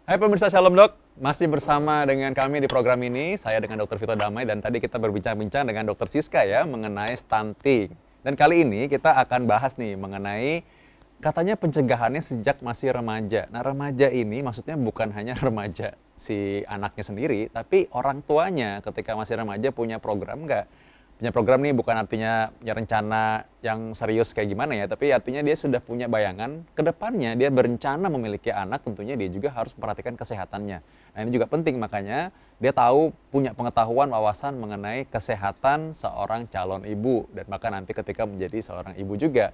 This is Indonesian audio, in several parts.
Hai pemirsa Shalom Dok, masih bersama dengan kami di program ini, saya dengan Dr. Vito Damai dan tadi kita berbincang-bincang dengan Dr. Siska ya mengenai stunting. Dan kali ini kita akan bahas nih mengenai katanya pencegahannya sejak masih remaja. Nah remaja ini maksudnya bukan hanya remaja si anaknya sendiri, tapi orang tuanya ketika masih remaja punya program nggak? Punya program nih bukan artinya punya rencana yang serius kayak gimana ya, tapi artinya dia sudah punya bayangan ke depannya dia berencana memiliki anak, tentunya dia juga harus memperhatikan kesehatannya. Nah ini juga penting, makanya dia tahu punya pengetahuan wawasan mengenai kesehatan seorang calon ibu dan bahkan nanti ketika menjadi seorang ibu juga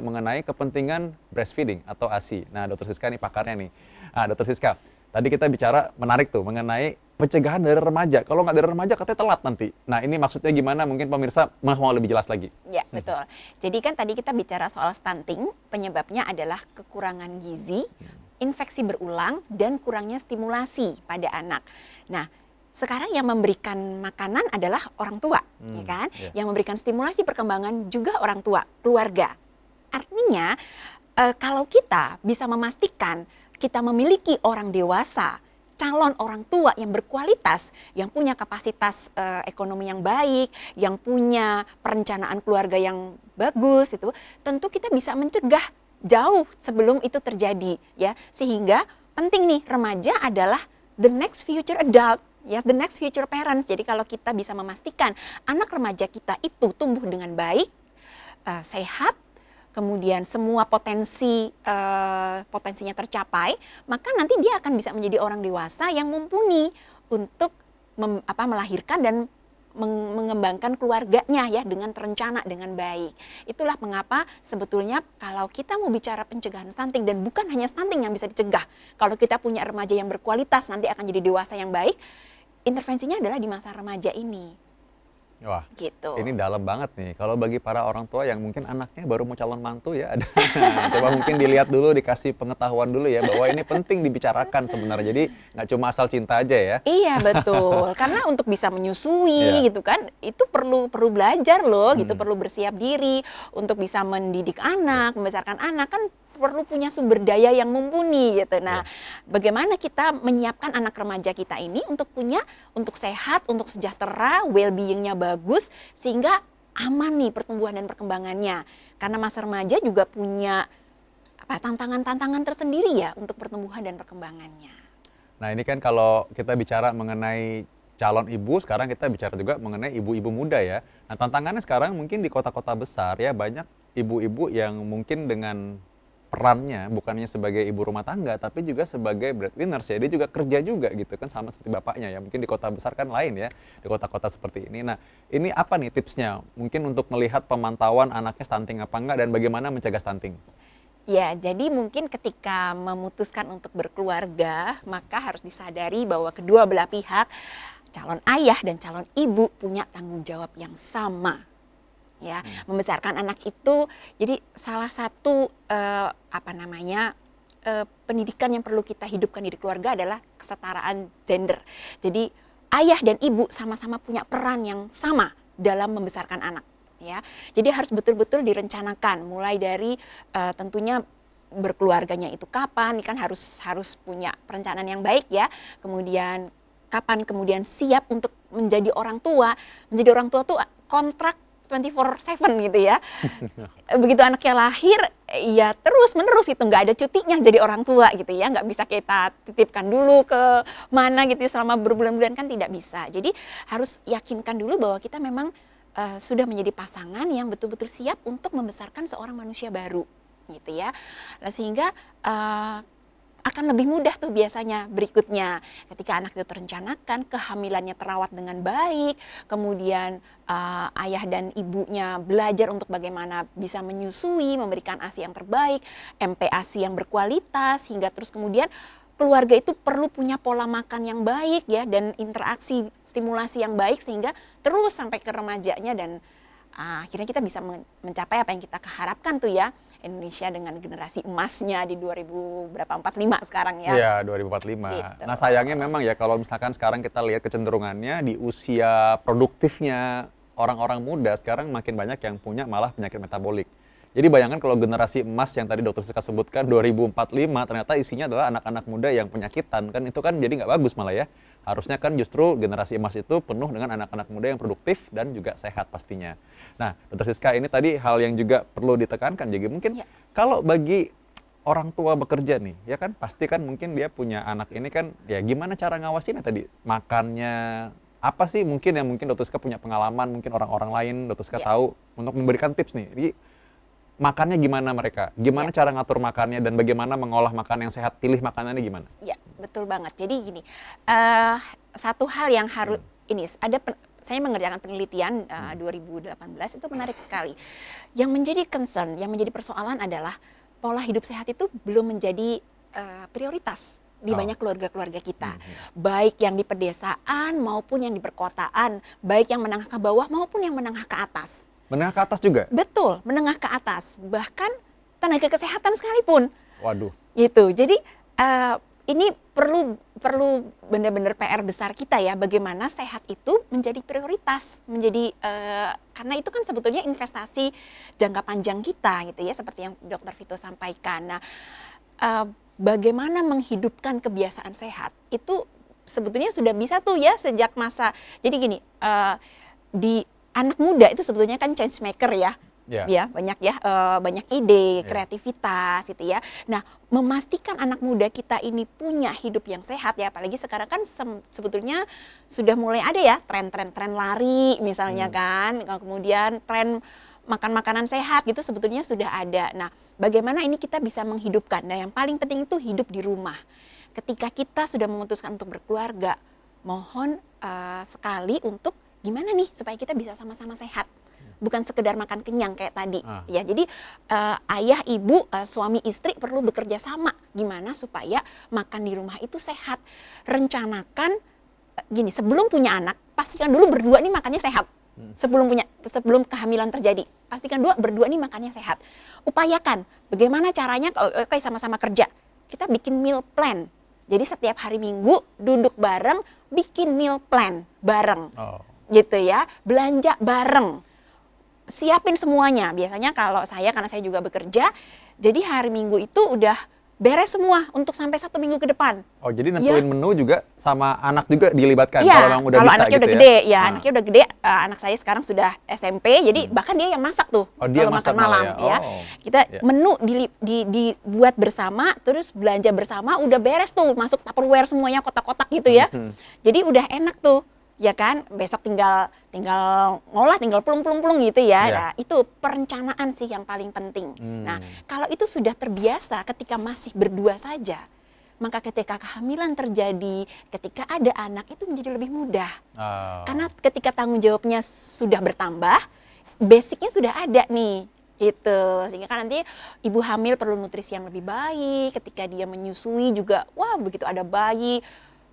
mengenai kepentingan breastfeeding atau ASI. Nah Dr. Siska nih pakarnya nih. Nah Dr. Siska, tadi kita bicara menarik tuh mengenai pencegahan dari remaja. Kalau nggak dari remaja katanya telat nanti. Nah ini maksudnya gimana? Mungkin pemirsa mau lebih jelas lagi. Ya, betul. Jadi kan tadi kita bicara soal stunting, penyebabnya adalah kekurangan gizi, infeksi berulang, dan kurangnya stimulasi pada anak. Nah, sekarang yang memberikan makanan adalah orang tua, ya kan? Yang memberikan stimulasi perkembangan juga orang tua, keluarga. Artinya, kalau kita bisa memastikan kita memiliki orang dewasa, calon orang tua yang berkualitas, yang punya kapasitas ekonomi yang baik, yang punya perencanaan keluarga yang bagus, itu tentu kita bisa mencegah jauh sebelum itu terjadi, ya. Sehingga penting nih, remaja adalah the next future adult, ya, the next future parents. Jadi kalau kita bisa memastikan anak remaja kita itu tumbuh dengan baik, sehat, kemudian semua potensinya tercapai, maka nanti dia akan bisa menjadi orang dewasa yang mumpuni untuk melahirkan dan mengembangkan keluarganya ya dengan terencana, dengan baik. Itulah mengapa sebetulnya kalau kita mau bicara pencegahan stunting, dan bukan hanya stunting yang bisa dicegah, kalau kita punya remaja yang berkualitas nanti akan jadi dewasa yang baik, intervensinya adalah di masa remaja ini. Wah, gitu. ini dalam banget nih. Kalau bagi para orang tua yang mungkin anaknya baru mau calon mantu ya, ada coba mungkin dilihat dulu, dikasih pengetahuan dulu ya bahwa ini penting dibicarakan sebenarnya. Jadi nggak cuma asal cinta aja ya. Iya betul, karena untuk bisa menyusui gitu kan, itu perlu belajar loh, gitu, perlu bersiap diri untuk bisa mendidik anak, membesarkan anak, kan perlu punya sumber daya yang mumpuni gitu. Nah, bagaimana kita menyiapkan anak remaja kita ini untuk sehat, untuk sejahtera, well-being-nya bagus, sehingga aman nih pertumbuhan dan perkembangannya. Karena masa remaja juga punya tantangan-tantangan tersendiri ya untuk pertumbuhan dan perkembangannya. Nah ini kan kalau kita bicara mengenai calon ibu, sekarang kita bicara juga mengenai ibu-ibu muda ya. Nah tantangannya sekarang mungkin di kota-kota besar ya, banyak ibu-ibu yang mungkin dengan perannya bukannya sebagai ibu rumah tangga tapi juga sebagai breadwinners ya, dia juga kerja juga gitu kan, sama seperti bapaknya ya. Mungkin di kota besar kan lain ya, di kota-kota seperti ini. Nah ini apa nih tipsnya mungkin untuk melihat pemantauan anaknya stunting apa enggak dan bagaimana mencegah stunting? Ya, jadi mungkin ketika memutuskan untuk berkeluarga, maka harus disadari bahwa kedua belah pihak, calon ayah dan calon ibu, punya tanggung jawab yang sama. Ya, membesarkan anak itu jadi salah satu pendidikan yang perlu kita hidupkan di keluarga adalah kesetaraan gender. Jadi ayah dan ibu sama-sama punya peran yang sama dalam membesarkan anak, ya. Jadi harus betul-betul direncanakan, mulai dari tentunya berkeluarganya itu kapan, ini kan harus punya perencanaan yang baik ya. Kemudian kapan kemudian siap untuk menjadi orang tua. Menjadi orang tua tuh kontrak 24/7 gitu ya. Begitu anaknya lahir, ya terus-menerus itu, nggak ada cutinya jadi orang tua gitu ya. Nggak bisa kita titipkan dulu ke mana gitu selama berbulan-bulan, kan tidak bisa. Jadi harus yakinkan dulu bahwa kita memang sudah menjadi pasangan yang betul-betul siap untuk membesarkan seorang manusia baru gitu ya. Nah, sehingga akan lebih mudah tuh biasanya berikutnya ketika anak itu terencanakan, kehamilannya terawat dengan baik, kemudian ayah dan ibunya belajar untuk bagaimana bisa menyusui, memberikan ASI yang terbaik, MPASI yang berkualitas, hingga terus kemudian keluarga itu perlu punya pola makan yang baik ya, dan interaksi stimulasi yang baik sehingga terus sampai ke remajanya, dan akhirnya kita bisa mencapai apa yang kita harapkan tuh ya, Indonesia dengan generasi emasnya di 2045 sekarang ya. Iya, 2045. Gitu. Nah sayangnya memang ya kalau misalkan sekarang kita lihat kecenderungannya di usia produktifnya orang-orang muda sekarang makin banyak yang punya malah penyakit metabolik. Jadi bayangkan kalau generasi emas yang tadi Dokter Siska sebutkan 2045 ternyata isinya adalah anak-anak muda yang penyakitan, kan itu kan jadi nggak bagus malah ya. Harusnya kan justru generasi emas itu penuh dengan anak-anak muda yang produktif dan juga sehat pastinya. Nah, Dokter Siska, ini tadi hal yang juga perlu ditekankan. Jadi mungkin kalau bagi orang tua bekerja nih, ya kan pasti kan mungkin dia punya anak ini kan, ya gimana cara ngawasinnya tadi? Makannya, apa sih mungkin yang mungkin Dokter Siska punya pengalaman, mungkin orang-orang lain Dokter Siska tahu untuk memberikan tips nih. Jadi makannya gimana mereka? Gimana cara ngatur makannya dan bagaimana mengolah makan yang sehat? Pilih makanannya gimana? Ya, betul banget. Jadi gini, satu hal yang harus ini saya mengerjakan penelitian 2018 itu menarik sekali. Yang menjadi concern, yang menjadi persoalan adalah pola hidup sehat itu belum menjadi prioritas di banyak keluarga-keluarga kita. Baik yang di pedesaan maupun yang di perkotaan, baik yang menengah ke bawah maupun yang menengah ke atas. Menengah ke atas juga? Betul, menengah ke atas. Bahkan tenaga kesehatan sekalipun. Waduh. Gitu. Jadi ini perlu benar-benar PR besar kita ya, bagaimana sehat itu menjadi prioritas, menjadi karena itu kan sebetulnya investasi jangka panjang kita gitu ya, seperti yang Dr. Vito sampaikan. Nah, bagaimana menghidupkan kebiasaan sehat itu sebetulnya sudah bisa tuh ya sejak masa. Jadi gini, di anak muda itu sebetulnya kan change maker ya. Ya, banyak ya, banyak ide, kreativitas gitu ya. Nah, memastikan anak muda kita ini punya hidup yang sehat ya, apalagi sekarang kan sebetulnya sudah mulai ada ya tren lari misalnya kan, kemudian tren makan makanan sehat gitu sebetulnya sudah ada. Nah, bagaimana ini kita bisa menghidupkan? Nah, yang paling penting itu hidup di rumah. Ketika kita sudah memutuskan untuk berkeluarga, mohon sekali untuk gimana nih supaya kita bisa sama-sama sehat. Bukan sekedar makan kenyang kayak tadi ya. Jadi ayah, ibu, suami, istri perlu bekerja sama gimana supaya makan di rumah itu sehat. Rencanakan gini, sebelum punya anak pastikan dulu berdua nih makannya sehat. Sebelum kehamilan terjadi, pastikan berdua nih makannya sehat. Upayakan bagaimana caranya kalau sama-sama kerja. Kita bikin meal plan. Jadi setiap hari Minggu duduk bareng bikin meal plan bareng. Gitu ya. Belanja bareng. Siapin semuanya. Biasanya kalau saya, karena saya juga bekerja, jadi hari Minggu itu udah beres semua untuk sampai 1 minggu ke depan. Oh, jadi nentuin menu juga sama anak juga dilibatkan ya, kalau memang udah bisa anaknya gitu udah gede, ya anaknya udah gede. Anak saya sekarang sudah SMP, jadi bahkan dia yang masak tuh kalau makan malam ya. Kita menu dibuat bersama, terus belanja bersama, udah beres tuh, masuk Tupperware semuanya kotak-kotak gitu ya. Jadi udah enak tuh. Ya kan, besok tinggal ngolah, tinggal plung gitu ya. Nah, itu perencanaan sih yang paling penting. Nah, kalau itu sudah terbiasa ketika masih berdua saja, maka ketika kehamilan terjadi, ketika ada anak itu menjadi lebih mudah. Karena ketika tanggung jawabnya sudah bertambah, basicnya sudah ada nih. Itu sehingga kan nanti ibu hamil perlu nutrisi yang lebih baik, ketika dia menyusui juga, wah begitu ada bayi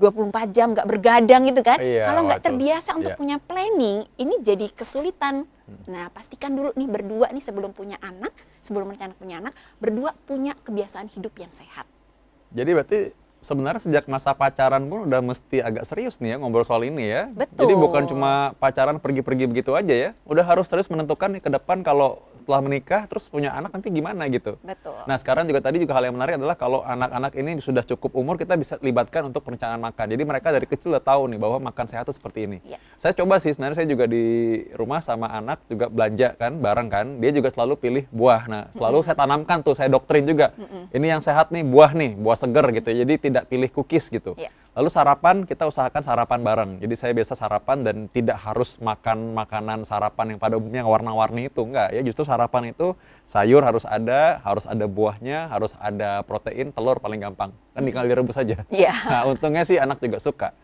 24 jam nggak bergadang gitu kan. Kalau nggak terbiasa untuk punya planning, ini jadi kesulitan. Nah, pastikan dulu nih berdua nih sebelum punya anak, sebelum merencanakan punya anak, berdua punya kebiasaan hidup yang sehat. Jadi berarti sebenarnya sejak masa pacaran pun udah mesti agak serius nih ya ngobrol soal ini ya. Betul. Jadi bukan cuma pacaran pergi-pergi begitu aja ya. Udah harus terus menentukan nih ke depan kalau setelah menikah terus punya anak nanti gimana gitu. Betul. Nah, sekarang juga tadi juga hal yang menarik adalah kalau anak-anak ini sudah cukup umur kita bisa libatkan untuk perencanaan makan. Jadi mereka dari kecil udah tahu nih bahwa makan sehat itu seperti ini. Saya coba sih sebenarnya, saya juga di rumah sama anak juga belanja kan bareng kan. Dia juga selalu pilih buah. Nah, selalu saya tanamkan tuh, saya doktrin juga. Ini yang sehat nih, buah seger gitu. Jadi tidak pilih cookies gitu. Lalu sarapan, kita usahakan sarapan bareng. Jadi saya biasa sarapan dan tidak harus makan makanan sarapan yang pada umumnya warna-warni itu. Enggak ya, justru sarapan itu sayur harus ada buahnya, harus ada protein, telur paling gampang. Kan tinggal direbus saja. Nah, untungnya sih anak juga suka.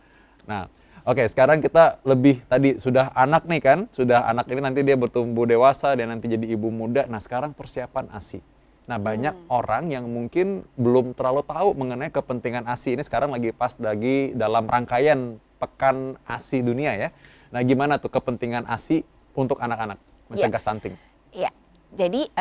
Nah, oke, sekarang kita lebih tadi sudah anak nih kan, sudah anak ini nanti dia bertumbuh dewasa dan nanti jadi ibu muda. Nah, sekarang persiapan ASI. Nah, banyak orang yang mungkin belum terlalu tahu mengenai kepentingan ASI. Ini sekarang lagi dalam rangkaian Pekan ASI Dunia ya. Nah, gimana tuh kepentingan ASI untuk anak-anak mencegah stunting? Iya, jadi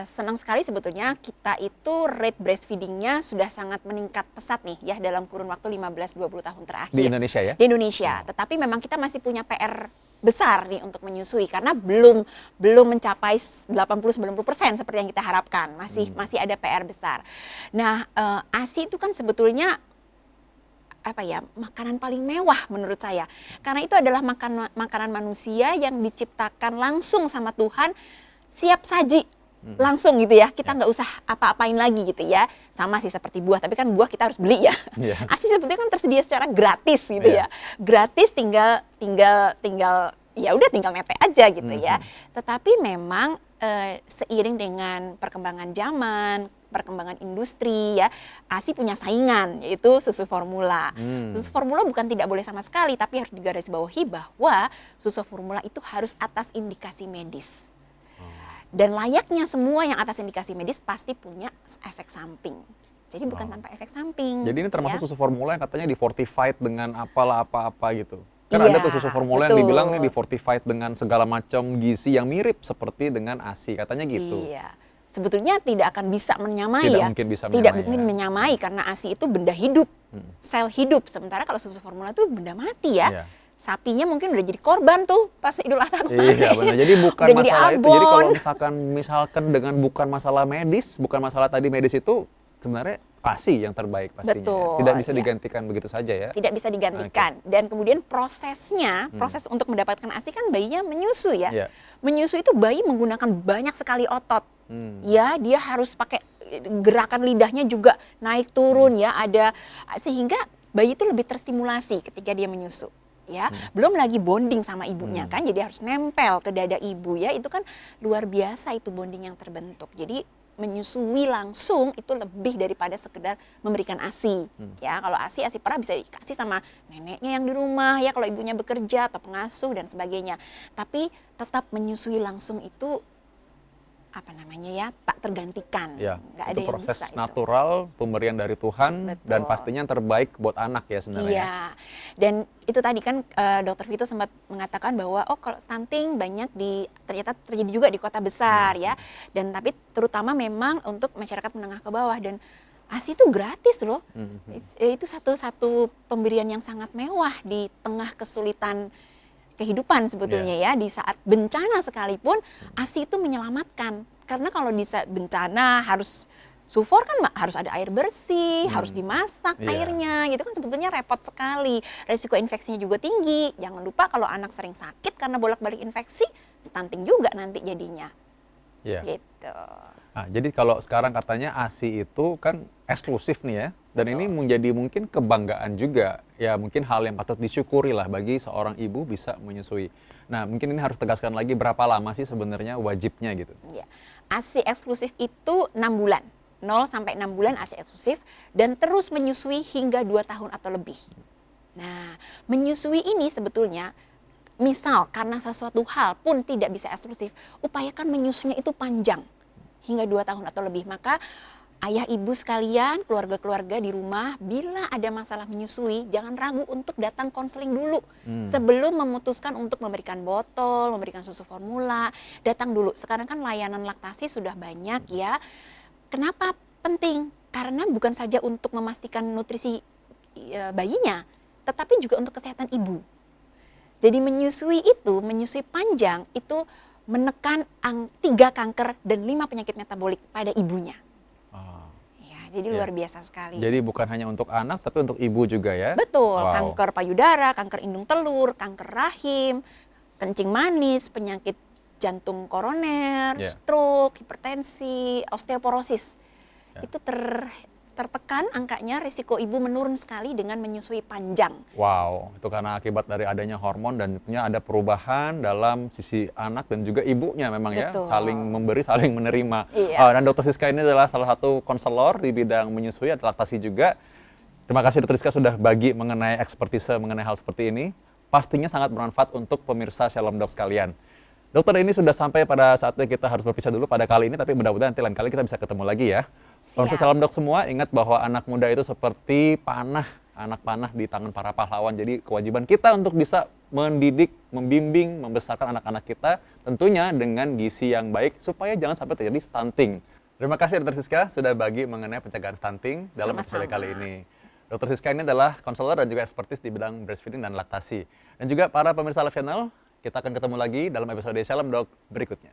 senang sekali sebetulnya kita itu rate breastfeeding-nya sudah sangat meningkat pesat nih ya dalam kurun waktu 15-20 tahun terakhir. Di Indonesia ya? Di Indonesia, tetapi memang kita masih punya PR besar nih untuk menyusui karena belum mencapai 80-90% seperti yang kita harapkan. Masih ada PR besar. Nah, ASI itu kan sebetulnya makanan paling mewah menurut saya. Karena itu adalah makanan manusia yang diciptakan langsung sama Tuhan, siap saji. Langsung gitu ya, kita nggak usah apa-apain lagi gitu ya. Sama sih seperti buah, tapi kan buah kita harus beli ya. ASI sebetulnya kan tersedia secara gratis gitu ya. Gratis, tinggal ya udah tinggal nete aja gitu ya. Tetapi memang seiring dengan perkembangan zaman, perkembangan industri ya, ASI punya saingan yaitu susu formula. Susu formula bukan tidak boleh sama sekali, tapi harus digarisbawahi bahwa susu formula itu harus atas indikasi medis. Dan layaknya semua yang atas indikasi medis pasti punya efek samping. Jadi bukan tanpa efek samping. Jadi ini termasuk ya. susu formula yang katanya di-fortified dengan apalah apa-apa gitu. Kan ada tuh susu formula yang dibilang nih di-fortified dengan segala macam gizi yang mirip seperti dengan ASI, katanya gitu. Iya. Sebetulnya tidak akan bisa menyamai tidak ya. Mungkin bisa tidak menyamai, mungkin menyamai karena ASI itu benda hidup, sel hidup. Sementara kalau susu formula itu benda mati ya. Iya. Sapinya mungkin udah jadi korban tuh pas Idul Adha kemarin. Iya benar. Jadi bukan udah masalah jadi itu. Jadi kalau misalkan dengan bukan masalah medis, bukan masalah tadi medis itu sebenarnya ASI yang terbaik pastinya. Betul, Tidak bisa ya. digantikan begitu saja ya. Tidak bisa digantikan. Dan kemudian proses untuk mendapatkan ASI kan bayinya menyusu ya. Iya. Menyusu itu bayi menggunakan banyak sekali otot. Ya, dia harus pakai gerakan lidahnya juga naik turun ya, ada sehingga bayi itu lebih terstimulasi ketika dia menyusu. Ya, belum lagi bonding sama ibunya kan, jadi harus nempel ke dada ibu ya, itu kan luar biasa itu bonding yang terbentuk. Jadi menyusui langsung itu lebih daripada sekedar memberikan ASI. Ya, kalau ASI perah bisa dikasih sama neneknya yang di rumah ya, kalau ibunya bekerja atau pengasuh dan sebagainya. Tapi tetap menyusui langsung itu tak tergantikan. Ya, nggak ada itu yang proses bisa natural pemberian dari Tuhan. Betul. Dan pastinya yang terbaik buat anak ya sebenarnya. Iya, dan itu tadi kan Dokter Vito sempat mengatakan bahwa kalau stunting ternyata terjadi juga di kota besar ya, dan tapi terutama memang untuk masyarakat menengah ke bawah, dan ASI itu gratis loh. Itu satu pemberian yang sangat mewah di tengah kesulitan kehidupan sebetulnya ya. Di saat bencana sekalipun ASI itu menyelamatkan, karena kalau di saat bencana harus sufor kan harus ada air bersih, harus dimasak airnya, gitu kan sebetulnya repot sekali. Resiko infeksinya juga tinggi. Jangan lupa kalau anak sering sakit karena bolak-balik infeksi, stunting juga nanti jadinya. Gitu. Nah, jadi kalau sekarang katanya ASI itu kan eksklusif nih ya, dan ini menjadi mungkin kebanggaan juga, ya mungkin hal yang patut disyukuri lah bagi seorang ibu bisa menyusui. Nah, mungkin ini harus tegaskan lagi berapa lama sih sebenarnya wajibnya gitu? Ya, ASI eksklusif itu 6 bulan, 0 sampai 6 bulan ASI eksklusif, dan terus menyusui hingga 2 tahun atau lebih. Nah, menyusui ini sebetulnya, misal karena sesuatu hal pun tidak bisa eksklusif, upayakan menyusunya itu panjang, hingga 2 tahun atau lebih. Maka ayah ibu sekalian, keluarga-keluarga di rumah, bila ada masalah menyusui, jangan ragu untuk datang konseling dulu. Sebelum memutuskan untuk memberikan botol, memberikan susu formula, datang dulu. Sekarang kan layanan laktasi sudah banyak ya. Kenapa penting? Karena bukan saja untuk memastikan nutrisi bayinya, tetapi juga untuk kesehatan ibu. Jadi menyusui panjang itu menekan 3 kanker dan 5 penyakit metabolik pada ibunya. Ya, jadi luar biasa sekali. Jadi bukan hanya untuk anak, tapi untuk ibu juga ya? Betul, kanker payudara, kanker indung telur, kanker rahim, kencing manis, penyakit jantung koroner, stroke, hipertensi, osteoporosis. Itu tertekan angkanya, risiko ibu menurun sekali dengan menyusui panjang. Wow, itu karena akibat dari adanya hormon dan tentunya ada perubahan dalam sisi anak dan juga ibunya memang. Betul. Ya, saling memberi, saling menerima. Iya. Dan Dokter Siska ini adalah salah satu konselor di bidang menyusui atau laktasi juga. Terima kasih Dokter Siska sudah bagi mengenai ekspertise mengenai hal seperti ini. Pastinya sangat bermanfaat untuk pemirsa Shalom Doc sekalian. Dokter, ini sudah sampai pada saatnya kita harus berpisah dulu pada kali ini, tapi mudah-mudahan nanti lain kali kita bisa ketemu lagi ya. Pemirsa Shalom Doc semua, ingat bahwa anak muda itu seperti anak panah di tangan para pahlawan. Jadi kewajiban kita untuk bisa mendidik, membimbing, membesarkan anak-anak kita, tentunya dengan gizi yang baik, supaya jangan sampai terjadi stunting. Terima kasih Dokter Siska sudah bagi mengenai pencegahan stunting dalam episode kali ini. Dokter Siska ini adalah konselor dan juga ekspertis di bidang breastfeeding dan laktasi. Dan juga para pemirsa live channel, Kita akan ketemu lagi dalam episode Shalom Dok berikutnya.